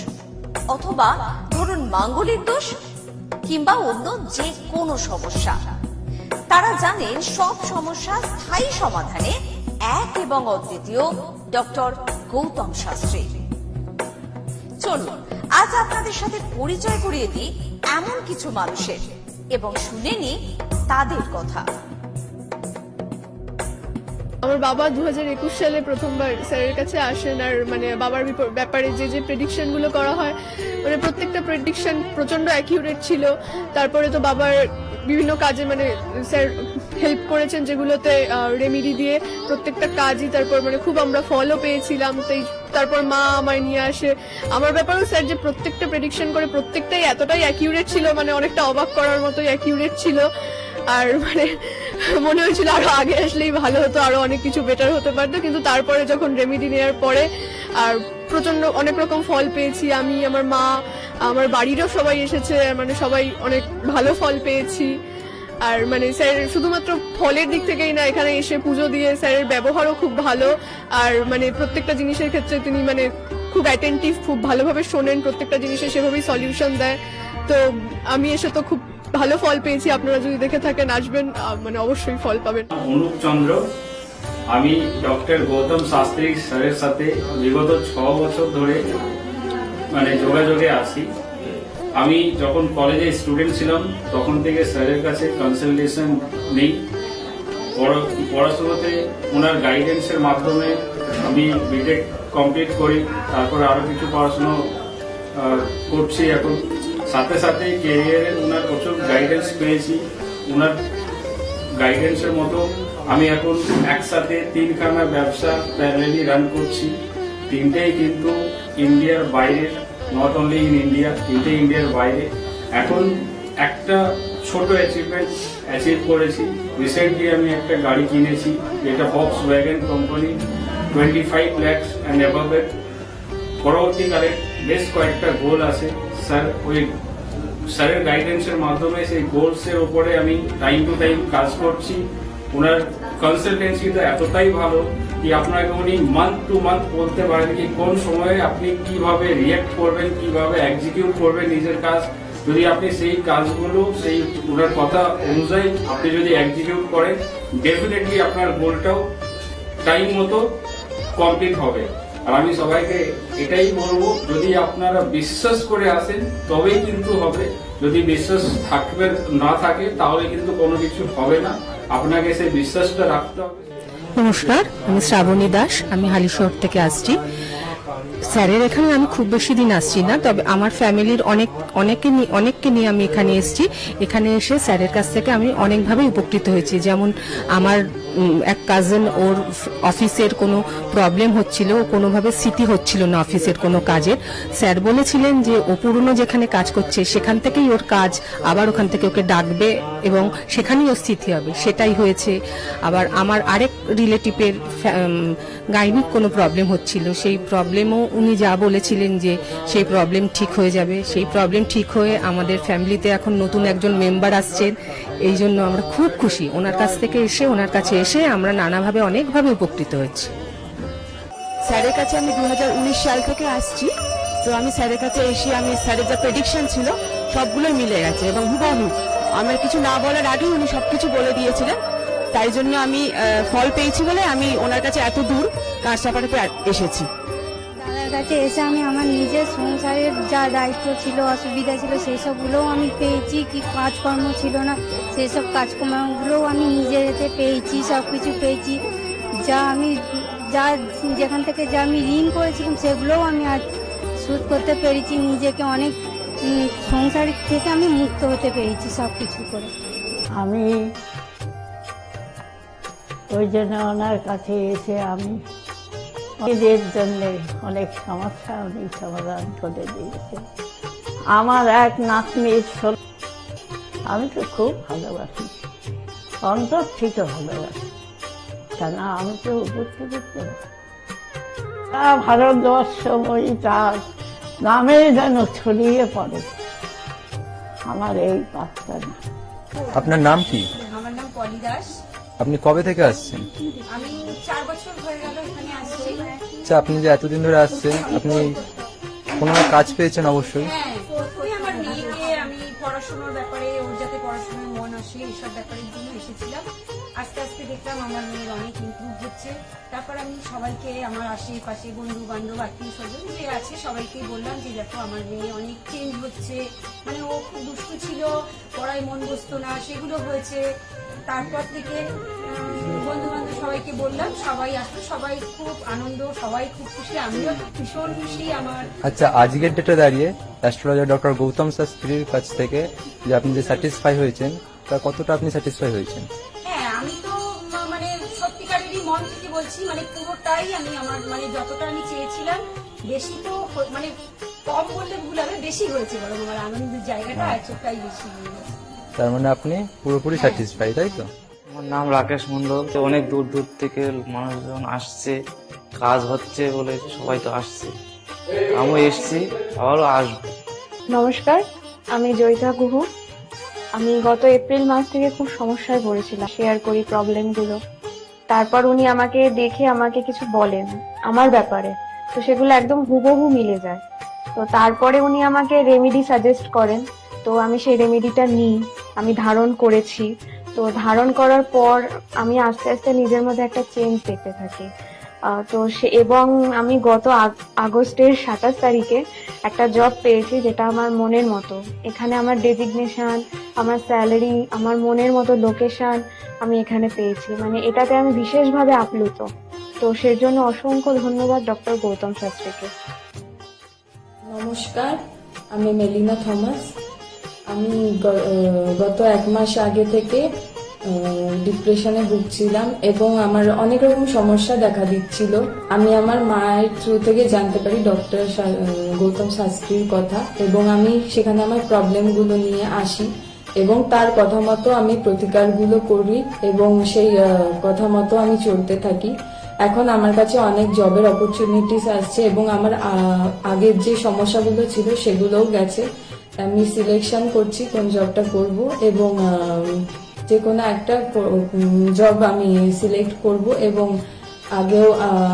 অথবা ধরুন মাঙ্গলিক দোষ কিংবা অন্য যে কোনো সমস্যা, তারা জানেন সব সমস্যার স্থায়ী সমাধানে এক এবং অদ্বিতীয় ডক্টর গৌতম শাস্ত্রী। চলুন আজ আপনাদের সাথে পরিচয় করিয়ে দিই এমন কিছু মানুষের এবং শুনে নিই তাদের কথা। আমার বাবা 2021 সালে প্রথমবার স্যারের কাছে আসেন, আর মানে বাবার ব্যাপারে যে যে প্রেডিকশন গুলো করা হয়, মানে প্রত্যেকটা প্রেডিকশন প্রচন্ড অ্যাকিউরেট ছিল। তারপরে তো বাবার বিভিন্ন কাজে মানে স্যার হেল্প করেছেন, যেগুলোতে রেমিডি দিয়ে প্রত্যেকটা কাজই তারপর মানে খুব আমরা ফলও পেয়েছিলাম। তারপর মা আমায় নিয়ে আসে। আমার ব্যাপারেও স্যার যে প্রত্যেকটা প্রেডিকশন করে প্রত্যেকটাই এতটাই অ্যাকিউরেট ছিল, মানে অনেকটা অবাক করার মতোই অ্যাকিউরেট ছিল। আর মানে মনে হয়েছিল আরো আগে আসলেই ভালো হতো, আরো অনেক কিছু বেটার হতে পারতো। কিন্তু তারপরে যখন রেমিডি নেওয়ার পরে আর প্রচন্ড অনেক রকম ফল পেয়েছি আমি, আমার মা, আমার বাড়িরও সবাই এসেছে, মানে সবাই অনেক ভালো ফল পেয়েছি। আর মানে স্যার শুধুমাত্র ফলের দিক থেকেই না, এখানে এসে পুজো দিয়ে স্যারের ব্যবহারও খুব ভালো। আর মানে প্রত্যেকটা জিনিসের ক্ষেত্রে তিনি মানে খুব অ্যাটেন্টিভ, খুব ভালোভাবে শোনেন, প্রত্যেকটা জিনিসের সেভাবেই সলিউশন দেয়। তো আমি এসে তো খুব ভালো ফল পেয়েছি। আপনারা যদি দেখে থাকেন, আসবেন, মানে অবশ্যই ফল পাবেন। অনুপ চন্দ্র, আমি ডক্টর গৌতম শাস্ত্রী স্যারের সাথে বিগত 6 বছর ধরে মানে যোগাযোগে আছি। আমি যখন কলেজে স্টুডেন্ট ছিলাম তখন থেকে স্যারের কাছে কনসালটেশন নেই। পড়াশোনাতে ওনার গাইডেন্সের মাধ্যমে আমি বিটেক কমপ্লিট করি, তারপরে আরো কিছু পড়াশোনা করছি এখন। সাথে সাথে ক্যারিয়ারে ওনার প্রচুর গাইডেন্স পেয়েছি। ওনার গাইডেন্সের মতো আমি এখন একসাথে 3খানা ব্যবসা প্যারালালি রান করছি। 3টেই কিন্তু ইন্ডিয়ার বাইরে, নট অনলি ইন ইন্ডিয়া, 3টে ইন্ডিয়ার বাইরে। এখন একটা ছোট অ্যাচিভ করেছি। রিসেন্টলি আমি একটা গাড়ি কিনেছি, যেটা Volkswagen company, 25 lakhs and above এর। পরবর্তীকালে বেশ কয়েকটা গোল আছে। স্যারের গাইডেন্সের মাধ্যমে সেই গোলসের উপরে আমি টাইম টু টাইম কাজ করছি। ওনার কনসালটেন্সিটা এতটাই ভালো কি আপনাকে উনি মান্থ টু মান্থ বলতে পারেন কি কোন সময়ে আপনি কিভাবে রিয়েক্ট করবেন, কিভাবে এক্সিকিউট করবেন নিজের কাজ। যদি আপনি সেই কাজগুলো সেই ওনার কথা অনুযায়ী আপনি যদি এক্সিকিউট করেন, ডেফিনেটলি আপনার গোলটাও টাইম মতো কমপ্লিট হবে। আর আমি সবাইকে এটাই বলবো, যদি আপনারা বিশ্বাস করে আসেন তবেই কিন্তু হবে। যদি বিশ্বাস থাকবে না থাকে তাহলে কিন্তু কোনো কিছু হবে না। আপনাকে সেই বিশ্বাসটা রাখতে হবে। নমস্কার, আমি শ্রাবণী দাস, আমি হালিশহর থেকে আসছি। স্যারের এখানে আমি খুব বেশি দিন আসছি না, তবে আমার ফ্যামিলির অনেককে নিয়ে আমি এখানে এসেছি। এখানে এসে স্যারের কাছ থেকে আমি অনেকভাবে উপকৃত হয়েছি। যেমন আমার এক কাজিন, ওর অফিসের কোনো প্রবলেম হচ্ছিল, ও কোনোভাবে স্মৃতি হচ্ছিল না অফিসের কোনো কাজের। স্যার বলেছিলেন যে ও পুরনো যেখানে কাজ করছে সেখান থেকেই ওর কাজ, আবার ওখান থেকে ওকে ডাকবে এবং সেখানেই ওর স্থিতি হবে। সেটাই হয়েছে। আবার আমার আরেক রিলেটিভের গাইনিক কোনো প্রবলেম হচ্ছিল, সেই প্রবলেমও উনি যা বলেছিলেন যে সেই প্রবলেম ঠিক হয়ে যাবে, সেই প্রবলেম ঠিক হয়ে আমাদের ফ্যামিলিতে এখন নতুন একজন মেম্বার আসছেন। এই জন্য আমরা খুব খুশি। ওনার কাছ থেকে এসে, ওনার কাছে এসে আমরা নানাভাবে অনেকভাবে উপকৃত হচ্ছি। স্যারের কাছে আমি 2019 সাল থেকে আসছি। তো আমি স্যারের কাছে এসে আমি স্যারের যা প্রেডিকশন ছিল সবগুলোই মিলে গেছে এবং হুবহু আমার কিছু না বলার আগেই উনি সবকিছু বলে দিয়েছিলেন। তাই জন্য আমি ফল পেয়েছি বলে আমি ওনার কাছে এত দূর কাজ চাপাতে এসেছি। দাদার কাছে এসে আমি আমার নিজের সংসারের যা দায়িত্ব ছিল, অসুবিধা ছিল, সেই সবগুলোও আমি পেয়েছি। কি কাজকর্ম ছিল না, সেই সব কাজকর্মগুলোও আমি নিজের হাতে পেয়েছি, সব কিছু পেয়েছি। যেখান থেকে যা আমি ঋণ করেছিলাম সেগুলোও আমি আজ শোধ করতে পেরেছি। নিজেকে অনেক সংসার থেকে আমি মুক্ত হতে পেরেছি সব কিছু করে। আমি ওই জন্য ওনার কাছে এসে আমি নিজের জন্য অনেক সমস্যা উনি সমাধান করে দিয়েছেন। আমার এক নাতনির আমি তো খুব ভালোবাসি, অন্তর থেকে ভালোবাসি, কেন আমি তো উপকৃত। ভারতবর্ষময়ী তার নামে যেন ছড়িয়ে পড়ে আমার এই প্রার্থনা। আপনার নাম কি? আমার নাম পলি দাস। আপনি কবে থেকে আসছেন? আমি 4 বছর হয়ে গেল এখানে আসছি। আচ্ছা, আপনি যে এতদিন ধরে আসছেন, আপনি কোনো কাজ পেয়েছেন? অবশ্যই। হ্যাঁ, প্রথমে আমার মেয়েকে আমি পড়াশোনার ব্যাপারে, ওর যাতে পড়াশোনায় মন আসে এইসব ব্যাপারের জন্য এসেছিলাম। আস্তে আস্তে দেখলাম আমার মেয়ের অনেক ইমপ্রুভ হচ্ছে। তারপর আমি সবাইকে, আমার আশেপাশে বন্ধু বান্ধব, আত্মীয় স্বজন যে আছে সবাইকে বললাম যে দেখো আমার মেয়ে অনেক চেঞ্জ হচ্ছে। মানে ও খুব দুষ্টু ছিল, পড়ায় মন বসতো না, সেগুলো হয়েছে। তারপর থেকে বন্ধু বান্ধব সবাইকে বললাম, সবাই আসলো, সবাই খুব আনন্দ, সবাই খুব খুশি, আমিও ভীষণ খুশি। আমার আচ্ছা, আজকের ডেটে দাঁড়িয়ে অ্যাস্ট্রোলজার ডক্টর গৌতম শাস্ত্রীর কাছ থেকে যে আপনি যে স্যাটিসফাই হয়েছেন, তা কতটা আপনি স্যাটিসফাই হয়েছেন? হ্যাঁ, বলছি, মানে পুরোটাই আমি আমার মানে যতটা আমি চেয়েছিলাম, বেশি তো মানে কম বললে ভুল হবে, বেশি হয়েছে, বরং আমার আনন্দের জায়গাটা এতটাই বেশি হয়ে গেছে। তার মানে আপনি পুরোপুরি স্যাটিসফাই, তাই তো? আমার নাম রাকেশ মন্ডল। অনেক দূর দূর থেকে মানুষজন আসছে, কাজ হচ্ছে বলে সবাই তো আসছে, আমিও এসছি, আবারও আসবো। নমস্কার, আমি জয়িতা গুহু। আমি গত এপ্রিল মাস থেকে খুব সমস্যায় পড়েছিলাম, শেয়ার করি প্রবলেমগুলো। তারপর উনি আমাকে দেখে আমাকে কিছু বলেন আমার ব্যাপারে, তো সেগুলো একদম হুবহু মিলে যায়। তো তারপরে উনি আমাকে রেমেডি সাজেস্ট করেন, তো আমি সেই রেমেডিটা নিই, আমি ধারণ করেছি। তো ধারণ করার পর আমি আস্তে আস্তে নিজের মধ্যে একটা চেঞ্জ দেখতে থাকি। তো এবং আমি গত আগস্টের 27 তারিখে একটা জব পেয়েছি, যেটা আমার মনের মতো। এখানে আমার ডেজিগনেশন, আমার স্যালারি, আমার মনের মতো লোকেশন আমি এখানে পেয়েছি, মানে এটাতে আমি বিশেষভাবে আপ্লুত। তো সেজন্য অসংখ্য ধন্যবাদ ডক্টর গৌতম শাস্ত্রীকে। নমস্কার, আমি মেলিনা থমাস। আমি গত 1 মাস আগে থেকে ডিপ্রেশনে ভুগছিলাম এবং আমার অনেক রকম সমস্যা দেখা দিচ্ছিল। আমি আমার মায়ের থ্রু থেকে জানতে পারি ডক্টর গৌতম শাস্ত্রীর কথা, এবং আমি সেখানে আমার প্রবলেমগুলো নিয়ে আসি এবং তার কথা মতো আমি প্রতিকারগুলো করি এবং সেই কথা মতো আমি চলতে থাকি। এখন আমার কাছে অনেক জবের অপরচুনিটিস আসছে এবং আমার আগের যে সমস্যাগুলো ছিল সেগুলোও গেছে। আমি সিলেকশন করছি কোন জবটা করব এবং যে কোনো একটা জব আমি সিলেক্ট করব। এবং আগেও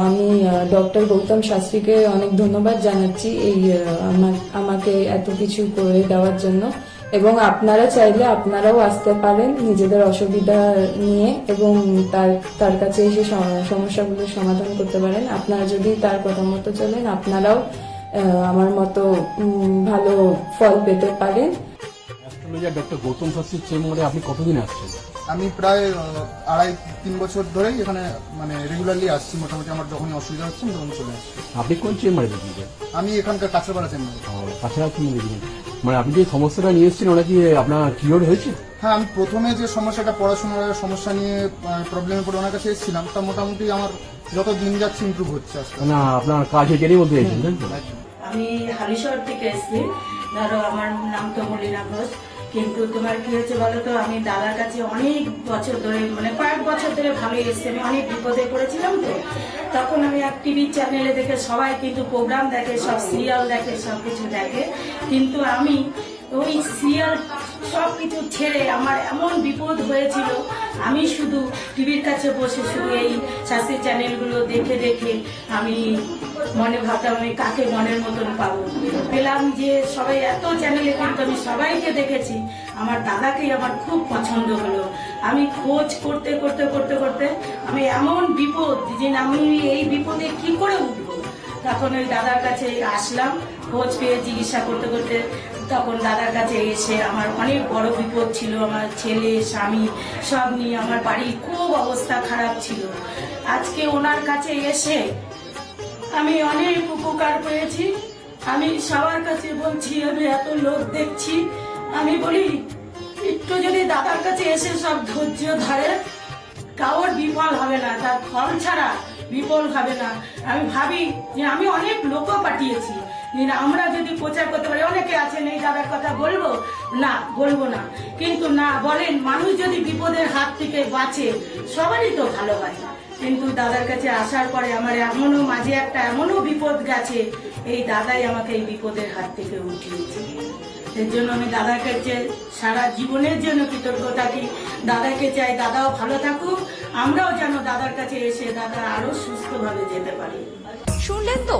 আমি ডক্টর গৌতম শাস্ত্রীকে অনেক ধন্যবাদ জানাচ্ছি এই আমাকে এত কিছু করে দেওয়ার জন্য। এবং আপনারা চাইলে আপনারাও আসতে পারেন নিজেদের অসুবিধা নিয়ে এবং তার কাছে এসে সমস্যাগুলোর সমাধান করতে পারেন। আপনারা যদি তার কথা মতো চলেন, আপনারাও আমার মতো ভালো ফল পেতে পারেন। অ্যাস্ট্রোলজার ডক্টর গৌতম শাস্ত্রীর চেম্বারে আপনি কতদিন আসছেন? আমি প্রায় 2.5-3 বছর ধরেই এখানে মানে রেগুলারলি আসছি। মোটামুটি আমার যখনই অসুবিধা হচ্ছে তখন চলে আসছি। আপনি কোন চেম্বারে দেখিয়েছেন? আমি এখানকার কাঁচরাপাড়া চেম্বারে। কাছাকাছি দেখিয়েছেন, মানে আপনি যে সমস্যাটা নিয়ে এসেছেন ওটা কি আপনার কিওর হয়েছে? হ্যাঁ, আমি প্রথমে যে সমস্যাটা পড়াশোনার সমস্যা নিয়ে প্রবলেমে পড়ে ওনার কাছে এসেছিলাম, তা মোটামুটি আমার যত দিন যাচ্ছে ইমপ্রুভ হচ্ছে আস্তে আস্তে। না, আপনার কাজ এটারই মধ্যে এসেছেন, তাই তো? আমি হালিশহর থেকে এসেছি। ধরো আমার নাম তো মলিনা ঘোষ, কিন্তু তোমার কি হয়েছে বলো তো, আমি দাদার কাছে অনেক বছর ধরে মানে কয়েক বছর ধরে ভালোই এসেছি। আমি অনেক বিপদে পড়েছিলাম, তো তখন আমি এক টিভি চ্যানেলে দেখে, সবাই কিন্তু প্রোগ্রাম দেখে, সব সিরিয়াল দেখে, সবকিছু দেখে, কিন্তু আমি ওই সিরিয়াল সবকিছু ছেড়ে আমার এমন বিপদ হয়েছিল, আমি শুধু টিভির কাছে বসে শুধু এই শাস্ত্রীয় চ্যানেলগুলো দেখে দেখে আমি মনে ভাবতাম আমি কাকে মনের মতন পাবো। পেলাম যে সবাই এত চ্যানেলে, কিন্তু আমি সবাইকে দেখেছি, আমার দাদাকেই আমার খুব পছন্দ হলো। আমি খোঁজ করতে করতে করতে করতে আমি এমন বিপদ যে আমি এই বিপদে কি করে উঠবো, তখন ওই দাদার কাছে আসলাম। খোঁজ পেয়ে জিজ্ঞাসা করতে করতে তখন দাদার কাছে এসে, আমার অনেক বড় বিপদ ছিল, আমার ছেলে স্বামী সব নিয়ে আমার বাড়ির খুব অবস্থা খারাপ ছিল। আজকে ওনার কাছে এসে আমি অনেক উপকার পেয়েছি। আমি সবার কাছে বলছি, আমি এত লোক দেখছি, আমি বলি একটু যদি দাদার কাছে এসে সব ধৈর্য ধরে, কারোর বিফল হবে না, তার ফল ছাড়া বিফল হবে না। আমি ভাবি যে আমি অনেক লোকও পাঠিয়েছি, আমরা যদি প্রচার করতে পারি, অনেকে আছেন এই দাদার কথা বলবো না, বলবো না, কিন্তু না বলেন, মানুষ যদি বিপদের হাত থেকে বাঁচে সবারই তো ভালো হয়। কিন্তু দাদার কাছে আসার পরে আমার এমনও মাঝে একটা এমনও বিপদ গেছে, এই দাদাই আমাকে এই বিপদের হাত থেকে উঠিয়েছে। এর জন্য আমি দাদার কাছে সারা জীবনের জন্য কৃতজ্ঞ থাকি। দাদাকে চাই দাদাও ভালো থাকুক, আমরাও যেন দাদার কাছে এসে দাদা আরো সুস্থভাবে যেতে পারি। শুনলেন তো,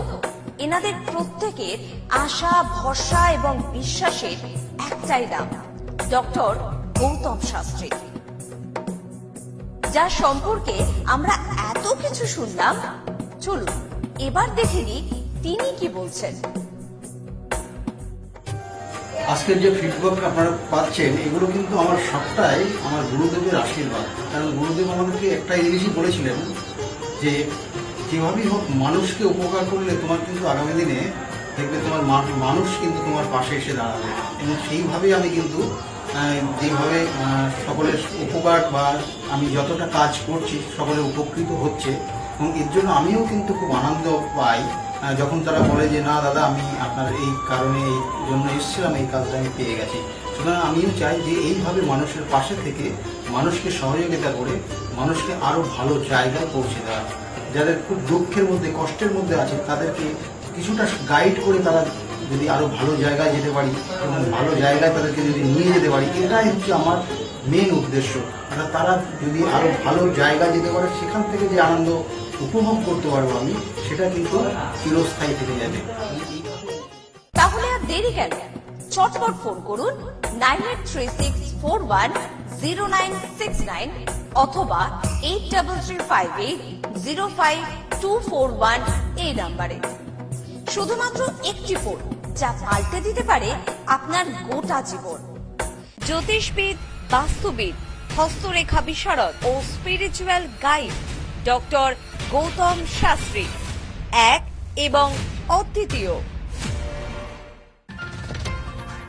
এনাদের প্রত্যেকের আশা, ভরসা এবং বিশ্বাসের একটাই নাম, ডক্টর গৌতম শাস্ত্রী, যার সম্পর্কে আমরা এত কিছু শুনলাম। চলুন এবার দেখে নিই তিনি কি বলছেন। আজকের যে ফিডব্যাক আপনারা পাচ্ছেন, এগুলো কিন্তু আমার সবটাই আমার গুরুদেবের আশীর্বাদ। কারণ গুরুদেব আমাদেরকে একটাই জিনিসই বলেছিলেন যে যেভাবেই হোক মানুষকে উপকার করলে তোমার কিন্তু আগামী দিনে দেখবে তোমার মানুষ কিন্তু তোমার পাশে এসে দাঁড়াবে। এবং সেইভাবেই আমি কিন্তু যেভাবে সকলের উপকার বা আমি যতটা কাজ করছি সকলে উপকৃত হচ্ছে, এবং এর জন্য আমিও কিন্তু খুব আনন্দ পাই যখন তারা বলে যে না দাদা আমি আপনার এই কারণে এই জন্য এসেছিলাম, এই কাজটা আমি পেয়ে গেছি। সুতরাং আমিও চাই যে এইভাবে মানুষের পাশে থেকে মানুষকে সহযোগিতা করে মানুষকে আরও ভালো জায়গায় পৌঁছে দেওয়া। যাদের খুব দুঃখের মধ্যে কষ্টের মধ্যে আছে তাদেরকে কিছুটা গাইড করে তারা যদি আরও ভালো জায়গায় যেতে পারি এবং ভালো জায়গায় তাদেরকে যদি নিয়ে যেতে পারি, এটাই হচ্ছে আমার মেন উদ্দেশ্য। অর্থাৎ তারা যদি আরও ভালো জায়গায় যেতে পারে, সেখান থেকে যে আনন্দ উপভোগ করতে পারবো আমি, সেটা কিন্তু চিরস্থায়ী থেকে যাবে। তাহলে আর দেরি কেন, চটপট ফোন করুন 9836410969 অথবা 8335805241 এই নাম্বারে। শুধুমাত্র একটি ফোন, যা পাল্টে দিতে পারে আপনার গোটা জীবন। জ্যোতিষবিদ, বাস্তুবিদ, হস্তরেখা বিশারদ ও spiritual guide doctor Gautam Shastri, এক এবং অদ্বিতীয়।